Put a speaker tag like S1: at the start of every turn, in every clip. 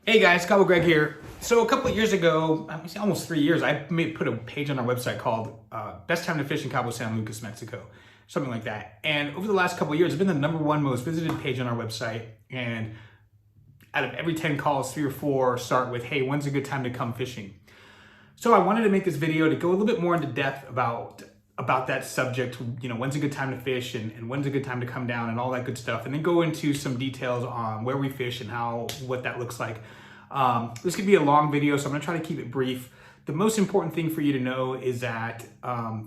S1: Hey guys, Cabo Greg here. So a couple of years ago, almost 3 years, I put a page on our website called Best Time to Fish in Cabo San Lucas, Mexico, something like that. And over the last couple of years, it's been the #1 most visited page on our website. And out of every 10 calls, 3 or 4 start with, hey, when's a good time to come fishing? So I wanted to make this video to go a little bit more into depth about that subject, when's a good time to fish and when's a good time to come down and all that good stuff, and then go into some details on where we fish and what that looks like. This could be a long video, so I'm gonna try to keep it brief. The most important thing for you to know is that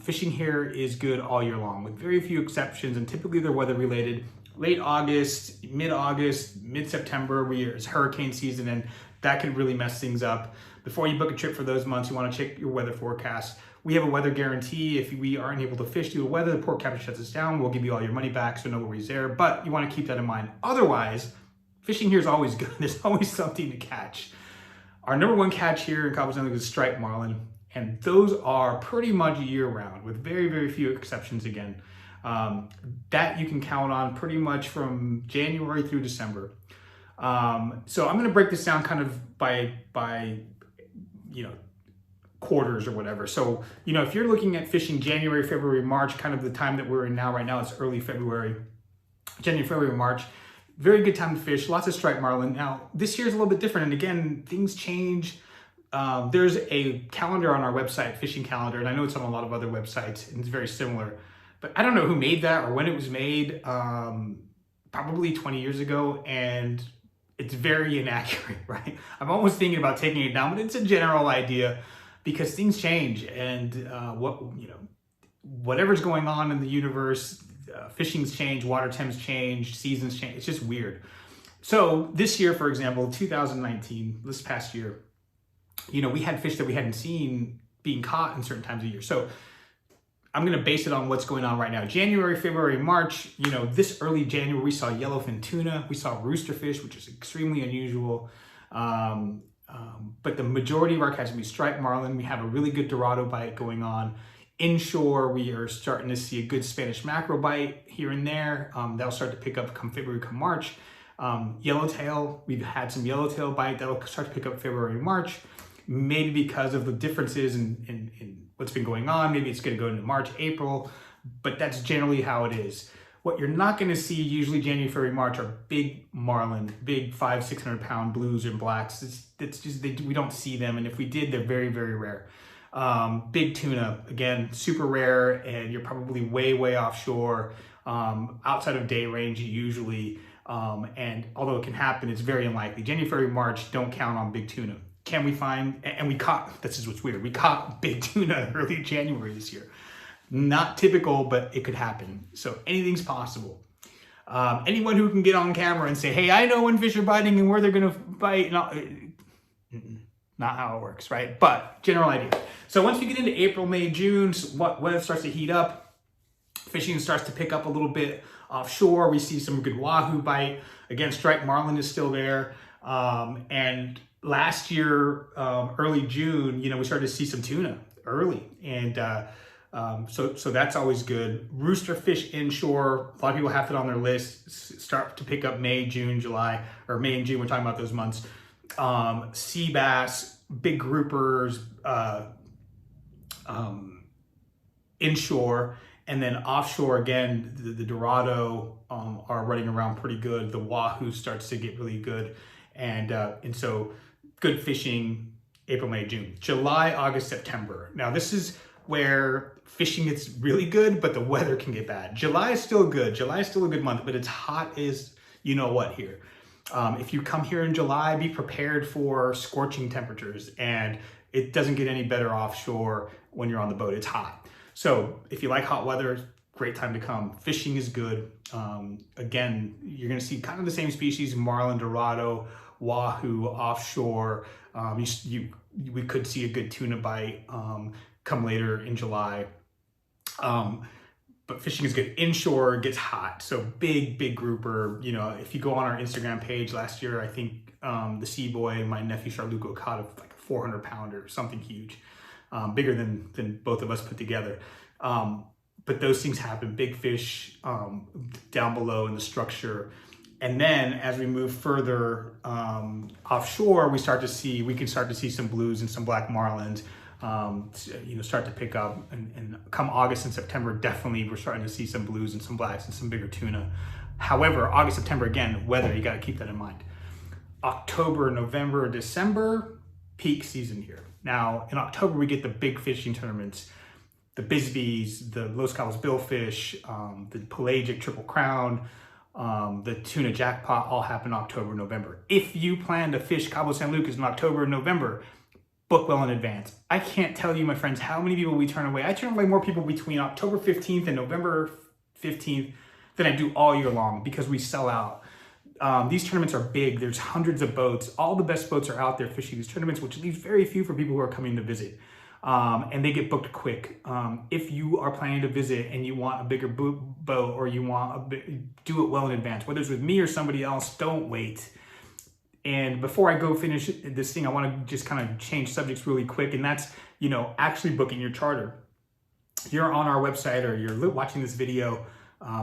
S1: fishing here is good all year long, with very few exceptions, and typically they're weather related. Late August, mid-August, mid-September, it's hurricane season, and that can really mess things up. Before you book a trip for those months, you want to check your weather forecast. We have a weather guarantee. If we aren't able to fish due to weather, the port captain shuts us down. We'll give you all your money back, so no worries there. But you want to keep that in mind. Otherwise, fishing here is always good. There's always something to catch. Our #1 catch here in Cabo San Lucas is striped marlin, and those are pretty much year-round, with very, very few exceptions again. That you can count on pretty much from January through December. So I'm going to break this down kind of by quarters or whatever. So, if you're looking at fishing January, February, March, kind of the time that we're in now, right now it's early February, January, February, March, very good time to fish, lots of striped marlin. Now, this year's a little bit different. And again, things change. There's a calendar on our website, fishing calendar, and I know it's on a lot of other websites and it's very similar, but I don't know who made that or when it was made, probably 20 years ago. And it's very inaccurate, right? I'm almost thinking about taking it down, but it's a general idea because things change, and whatever's going on in the universe, fishing's changed, water temps change, seasons change. It's just weird. So this year, for example, 2019, this past year, we had fish that we hadn't seen being caught in certain times of year. So I'm going to base it on what's going on right now. January, February, March, this early January, we saw yellowfin tuna. We saw rooster fish, which is extremely unusual. But the majority of our catch will be striped marlin. We have a really good dorado bite going on. Inshore, we are starting to see a good Spanish mackerel bite here and there. That'll start to pick up come February, come March. Yellowtail, we've had some yellowtail bite. That'll start to pick up February, March. Maybe because of the differences in what's been going on, maybe it's going to go into March, April, but that's generally how it is. What you're not going to see usually January, February, March are big marlin, big 500-600 pound blues and blacks. It's just we don't see them, and if we did, they're very, very rare. Big tuna, again, super rare, and you're probably way, way offshore, outside of day range usually, and although it can happen, it's very unlikely. January, February, March, don't count on big tuna. Can we find, and we caught, this is what's weird, we caught big tuna early January this year. Not typical, but it could happen. So anything's possible. Anyone who can get on camera and say, hey, I know when fish are biting and where they're gonna bite, not how it works, right? But general idea. So once we get into April, May, June, weather starts to heat up, fishing starts to pick up a little bit offshore. We see some good wahoo bite. Again, striped marlin is still there. And last year, early June, we started to see some tuna early, and so that's always good. Rooster fish inshore, a lot of people have it on their list, start to pick up May, June, July, or May and June, we're talking about those months. Sea bass, big groupers, inshore, and then offshore again, the dorado are running around pretty good. The wahoo starts to get really good, and so good fishing April, May, June. July, August, September. Now this is where fishing gets really good, but the weather can get bad. July is still good. July is still a good month, but it's hot as you know what here. If you come here in July, be prepared for scorching temperatures, and it doesn't get any better offshore when you're on the boat. It's hot. So if you like hot weather, great time to come. Fishing is good. Again, you're gonna see kind of the same species, marlin, dorado, wahoo offshore. We could see a good tuna bite come later in July. But fishing is good. Inshore gets hot, so big grouper. If you go on our Instagram page last year, I think the Sea Boy, my nephew Charluco, caught like a 400 pounder, something huge, bigger than both of us put together. But those things happen. Big fish down below in the structure. And then as we move further offshore, we can start to see some blues and some black marlins, start to pick up. And come August and September, definitely we're starting to see some blues and some blacks and some bigger tuna. However, August, September, again, weather, you got to keep that in mind. October, November, December, peak season here. Now, in October, we get the big fishing tournaments, the Bisbees, the Los Cabos Billfish, the Pelagic Triple Crown, the Tuna Jackpot all happen October, November. If you plan to fish Cabo San Lucas in October and November, book well in advance. I can't tell you, my friends, how many people we turn away. I turn away more people between October 15th and November 15th than I do all year long because we sell out. These tournaments are big. There's hundreds of boats. All the best boats are out there fishing these tournaments, which leaves very few for people who are coming to visit. And they get booked quick. If you are planning to visit and you want a bigger boat or you want do it well in advance, whether it's with me or somebody else, don't wait. And before I go finish this thing, I want to just kind of change subjects really quick. And that's, actually booking your charter. You're on our website or you're watching this video.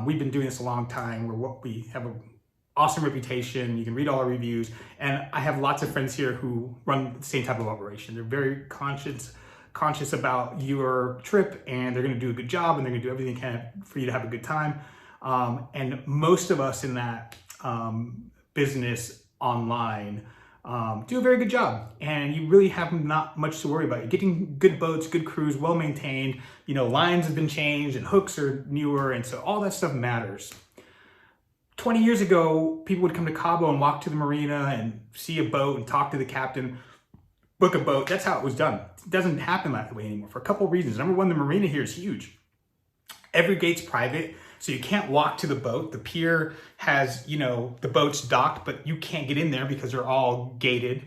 S1: We've been doing this a long time. We have an awesome reputation. You can read all our reviews. And I have lots of friends here who run the same type of operation. They're very conscious about your trip, and they're going to do a good job, and they're going to do everything they can for you to have a good time. And most of us in that business online do a very good job, and you really have not much to worry about. You're getting good boats, good crews, well maintained. Lines have been changed and hooks are newer, and so all that stuff matters. 20 years ago, people would come to Cabo and walk to the marina and see a boat and talk to the captain, book a boat. That's how it was done. It doesn't happen that way anymore for a couple of reasons. Number one, the marina here is huge. Every gate's private, so you can't walk to the boat. The pier has, the boat's docked, but you can't get in there because they're all gated.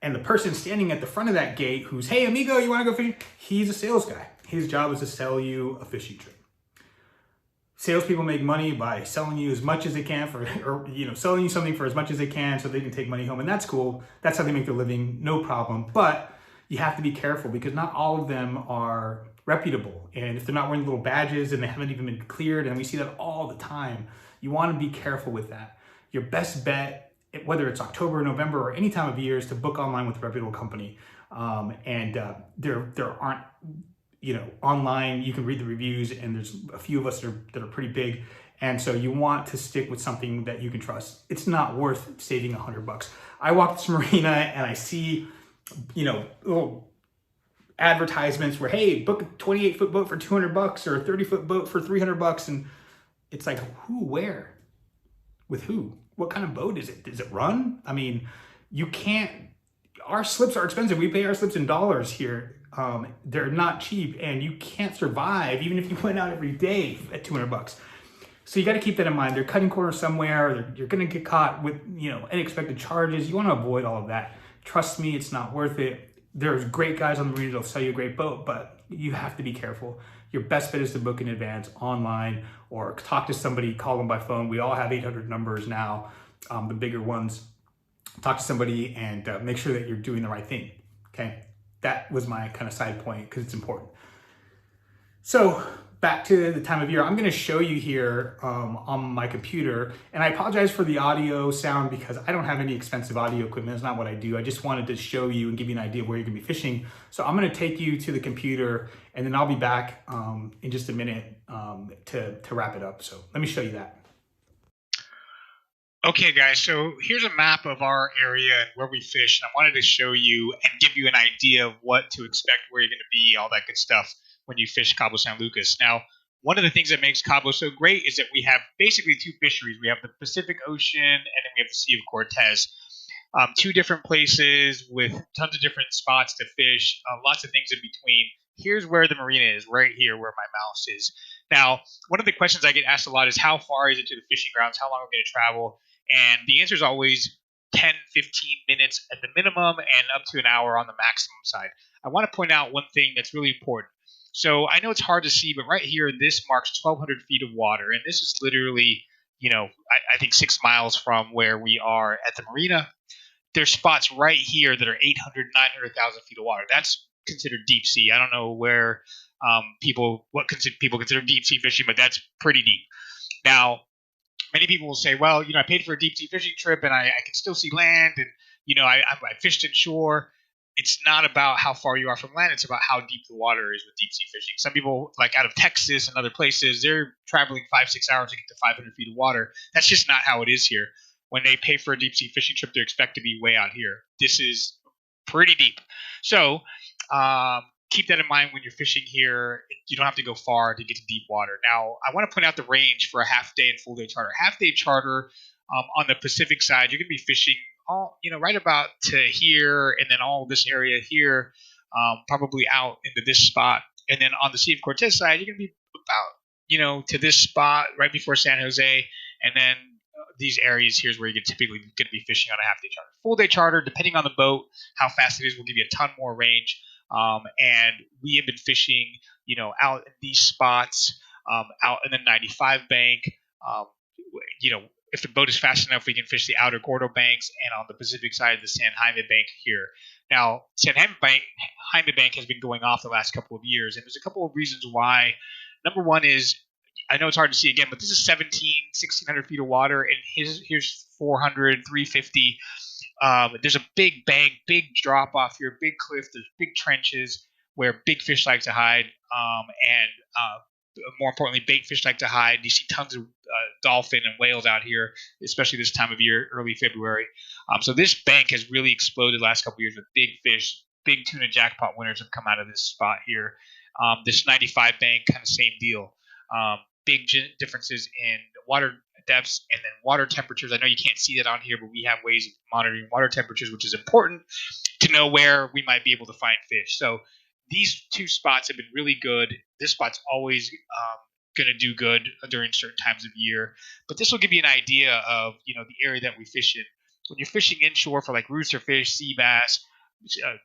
S1: And the person standing at the front of that gate who's, hey, amigo, you want to go fishing? He's a sales guy. His job is to sell you a fishing trip. Salespeople make money by selling you as much as they can selling you something for as much as they can so they can take money home. And that's cool. That's how they make their living, no problem. But you have to be careful because not all of them are reputable. And if they're not wearing little badges and they haven't even been cleared, and we see that all the time, you want to be careful with that. Your best bet, whether it's October, November, or any time of year, is to book online with a reputable company. There aren't, online, you can read the reviews, and there's a few of us that are pretty big. And so you want to stick with something that you can trust. It's not worth saving $100. I walk this marina and I see, little advertisements where, hey, book a 28-foot boat for $200 or a 30-foot boat for $300. And it's like, who, where, with who? What kind of boat is it? Does it run? I mean, you can't, our slips are expensive. We pay our slips in dollars here. They're not cheap, and you can't survive even if you went out every day at $200. So you got to keep that in mind. They're cutting corners somewhere. You're going to get caught with, unexpected charges. You want to avoid all of that. Trust me, it's not worth it. There's great guys on the marina that'll sell you a great boat, but you have to be careful. Your best bet is to book in advance online or talk to somebody, call them by phone. We all have 800 numbers now, the bigger ones. Talk to somebody and make sure that you're doing the right thing, okay? That was my kind of side point because it's important. So back to the time of year, I'm going to show you here on my computer, and I apologize for the audio sound because I don't have any expensive audio equipment. It's not what I do. I just wanted to show you and give you an idea of where you're going to be fishing. So I'm going to take you to the computer, and then I'll be back in just a minute to wrap it up. So let me show you that. Okay, guys, so here's a map of our area and where we fish, and I wanted to show you and give you an idea of what to expect, where you're going to be, all that good stuff when you fish Cabo San Lucas. Now, one of the things that makes Cabo so great is that we have basically two fisheries. We have the Pacific Ocean, and then we have the Sea of Cortez. Two different places with tons of different spots to fish, lots of things in between. Here's where the marina is, right here where my mouse is. Now, one of the questions I get asked a lot is how far is it to the fishing grounds? How long are we going to travel? And the answer is always 10, 15 minutes at the minimum and up to an hour on the maximum side. I want to point out one thing that's really important. So I know it's hard to see, but right here, this marks 1,200 feet of water. And this is literally, I think 6 miles from where we are at the marina. There's spots right here that are 800, 900,000 feet of water. That's considered deep sea. I don't know where people consider deep sea fishing, but that's pretty deep. Now,
S2: many people will say, well, I paid for a deep sea fishing trip and I can still see land, and I fished inshore. It's not about how far you are from land; it's about how deep the water is with deep sea fishing. Some people, like out of Texas and other places, they're traveling 5-6 hours to get to 500 feet of water. That's just not how it is here. When they pay for a deep sea fishing trip, they expect to be way out here. This is pretty deep. So keep that in mind when you're fishing here. You don't have to go far to get to deep water. Now, I want to point out the range for a half day and full day charter. Half day charter on the Pacific side, you're going to be fishing all, right about to here, and then all this area here, probably out into this spot. And then on the Sea of Cortez side, you're going to be about, to this spot right before San Jose. And then these areas here's where you're typically going to be fishing on a half day charter. Full day charter, depending on the boat, how fast it is, will give you a ton more range. And we have been fishing, out in these spots, out in the 95 bank. Um, if the boat is fast enough, we can fish the outer Gordo banks and on the Pacific side of the San Jaime bank here. Now, Jaime bank has been going off the last couple of years, and there's a couple of reasons why. Number one is, I know it's hard to see again, but this is 1,600 feet of water, and here's 400, 350. There's a big bank, big drop off here, big cliff. There's big trenches where big fish like to hide, and more importantly, bait fish like to hide. You see tons of dolphin and whales out here, especially this time of year, early February. So this bank has really exploded the last couple of years with big fish. Big tuna jackpot winners have come out of this spot here. This 95 bank, kind of same deal. Big differences in water depths and then water temperatures. I know you can't see that on here, but we have ways of monitoring water temperatures, which is important to know where we might be able to find fish. So these two spots have been really good. This spot's always going to do good during certain times of year, but this will give you an idea of the area that we fish in. When you're fishing inshore for like rooster fish, sea bass,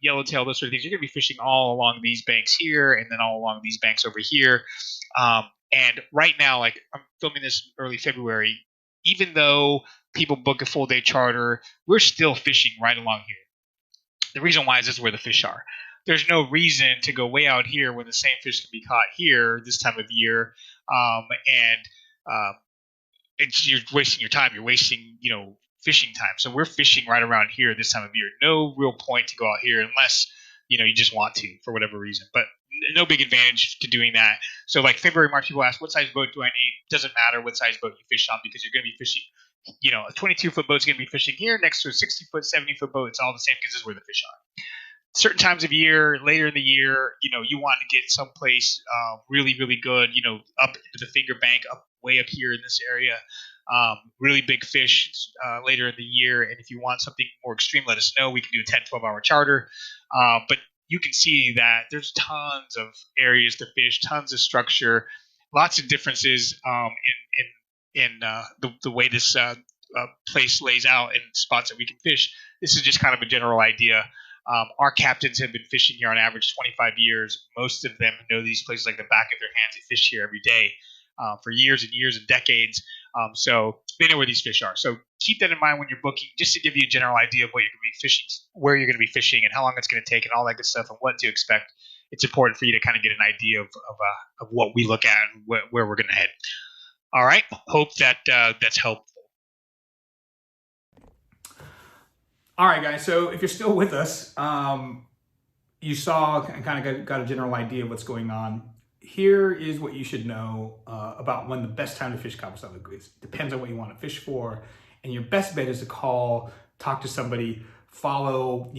S2: yellowtail, those sort of things, you're going to be fishing all along these banks here, and then all along these banks over here. And right now, like I'm filming this early February, even though people book a full day charter, we're still fishing right along here. The reason why is this is where the fish are. There's no reason to go way out here when the same fish can be caught here this time of year, and um, you're wasting your time. You're wasting fishing time. So we're fishing right around here this time of year. No real point to go out here unless you just want to for whatever reason. But no big advantage to doing that. So like February, March, people ask, what size boat do I need? Doesn't matter what size boat you fish on because you're going to be fishing. A 22-foot boat's going to be fishing here next to a 60-foot, 70-foot boat. It's all the same because this is where the fish are. Certain times of year, later in the year, you want to get someplace really, really good, up into the finger bank, up way up here in this area. Really big fish later in the year. And if you want something more extreme, let us know. We can do a 10, 12-hour charter. But you can see that there's tons of areas to fish, tons of structure, lots of differences in the way this place lays out and spots that we can fish. This is just kind of a general idea. Our captains have been fishing here on average 25 years. Most of them know these places like the back of their hands. They fish here every day for years and years and decades. So they know where these fish are. So keep that in mind when you're booking, just to give you a general idea of what you're going to be fishing, where you're going to be fishing, and how long it's going to take, and all that good stuff, and what to expect. It's important for you to kind of get an idea of what we look at and where we're going to head. All right. Hope that that's helpful.
S1: All right, guys. So if you're still with us, you saw and kind of got a general idea of what's going on. Here is what you should know about when the best time to fish Cabo San Lucas is. Depends on what you want to fish for, and your best bet is to call, talk to somebody, follow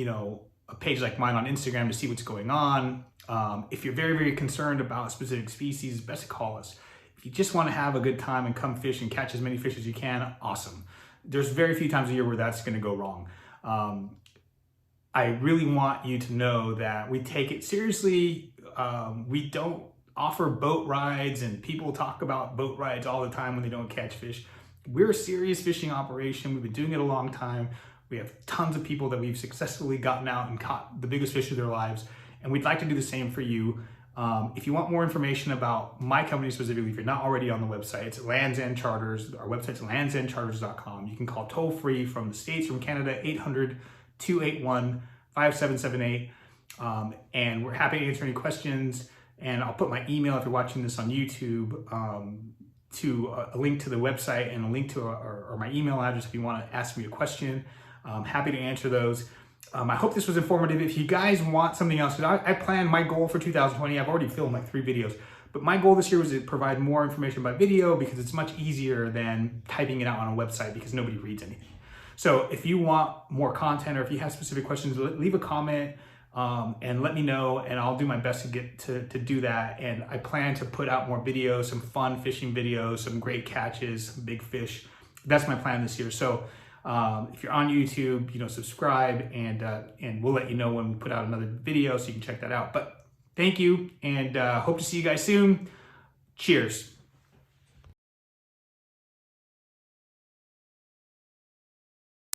S1: a page like mine on Instagram to see what's going on. If you're very, very concerned about a specific species, it's best to call us. If you just want to have a good time and come fish and catch as many fish as you can, awesome. There's very few times a year where that's going to go wrong. I really want you to know that we take it seriously. We don't offer boat rides, and people talk about boat rides all the time when they don't catch fish. We're a serious fishing operation. We've been doing it a long time. We have tons of people that we've successfully gotten out and caught the biggest fish of their lives, and we'd like to do the same for you. If you want more information about my company specifically, if you're not already on the website, it's Lands End Charters. Our website's landsendcharters.com. You can call toll free from the States, from Canada, 800-281-5778. And we're happy to answer any questions. And I'll put my email if you're watching this on YouTube. a link to the website and a link to or my email address if you want to ask me a question. I'm happy to answer those. I hope this was informative. If you guys want something else, because I plan my goal for 2020, I've already filmed like 3 videos, but my goal this year was to provide more information by video because it's much easier than typing it out on a website because nobody reads anything. So if you want more content or if you have specific questions, leave a comment and let me know, and I'll do my best to get to do that. And I plan to put out more videos, some fun fishing videos, some great catches, some big fish. That's my plan this year. So if you're on YouTube, subscribe, and we'll let you know when we put out another video so you can check that out. But thank you, and hope to see you guys soon. Cheers.